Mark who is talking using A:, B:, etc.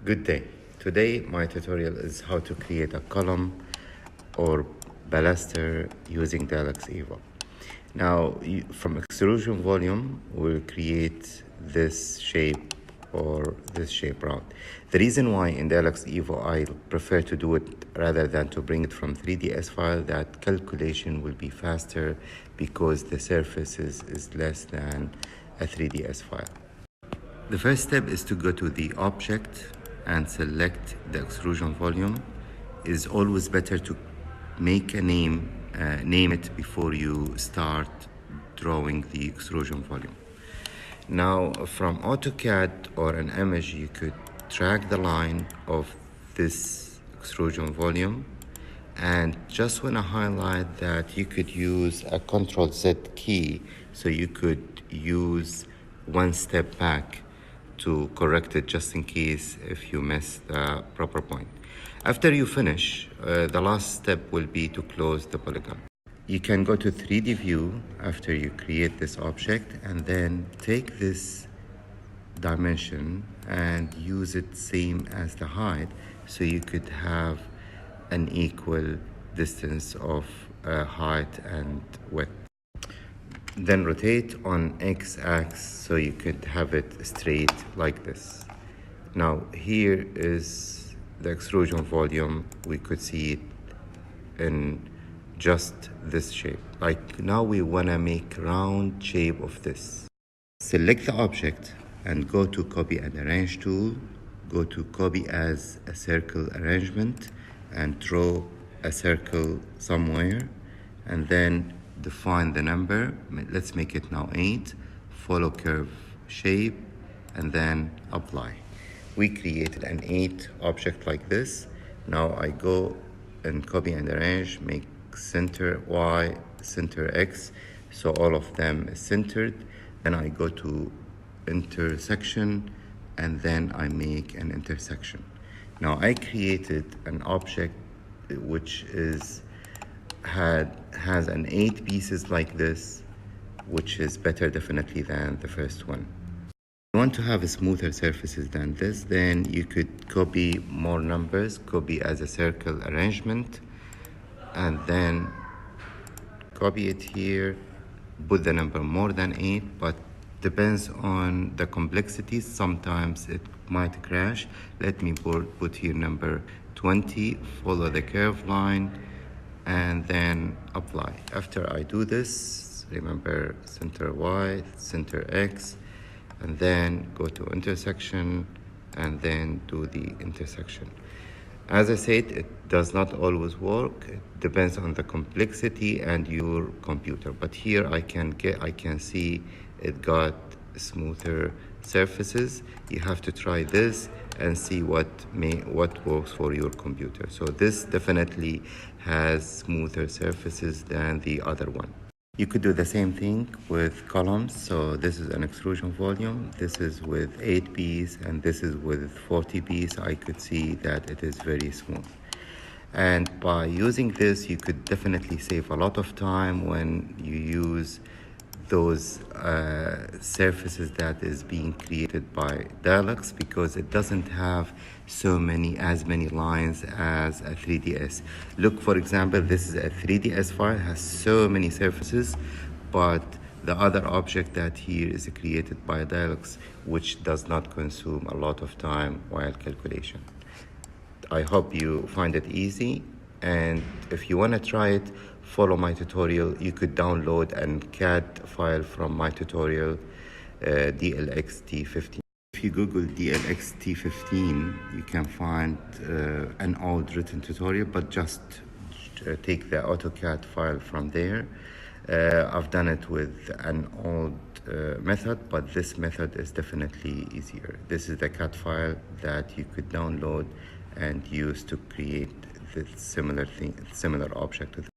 A: Good day. Today my tutorial is how to create a column or baluster using DLX Evo. Now from extrusion volume we'll create this shape or this shape round. The reason why in DLX Evo I prefer to do it rather than to bring it from 3ds file, that calculation will be faster because the surface is less than a 3ds file. The first step is to go to the object and select the extrusion volume. It's always better to make a name it before you start drawing the extrusion volume. Now from AutoCAD or an image you could track the line of this extrusion volume, and just want to highlight that you could use a Ctrl-Z key, so you could use one step back to correct it just in case if you miss the proper point. After you finish, the last step will be to close the polygon. You can go to 3D view after you create this object and then take this dimension and use it same as the height, so you could have an equal distance of height and width. Then rotate on x-axis so you could have it straight like this. Now here is the extrusion volume. We could see it in just this shape. Like now we want to make round shape of this. Select the object and go to copy and arrange tool. Go to copy as a circle arrangement and draw a circle somewhere, and then define the number. Let's make it now 8. Follow curve shape and then apply. We created an 8 object like this. Now I go and copy and arrange, make center Y, center X, so all of them is centered. Then I go to intersection and then I make an intersection. Now I created an object which has an 8 pieces like this, which is better definitely than the first one. If you want to have smoother surfaces than this, then you could copy more numbers, copy as a circle arrangement, and then copy it here, put the number more than 8, but depends on the complexity. Sometimes it might crash. Let me put here number 20, follow the curve line, and then apply. After I do this, remember center Y, center X, and then go to intersection and then do the intersection. As I said, it does not always work. It depends on the complexity and your computer. But here I can see it got smoother surfaces. You have to try this and see what works for your computer. So this definitely has smoother surfaces than the other one. You could do the same thing with columns. So this is an extrusion volume. This is with 8 Bs and this is with 40 Bs. I could see that it is very smooth. And by using this, you could definitely save a lot of time when you use those surfaces that is being created by DIALux, because it doesn't have as many lines as a 3ds. Look, for example, this is a 3ds file, has so many surfaces, but the other object that here is created by DIALux, which does not consume a lot of time while calculation. I hope you find it easy, and if you want to try it, follow my tutorial. You could download a CAD file from my tutorial, DLX-T15. If you Google DLX-T15, you can find an old written tutorial, but just take the AutoCAD file from there. I've done it with an old method, but this method is definitely easier. This is the CAD file that you could download and use to create this similar object.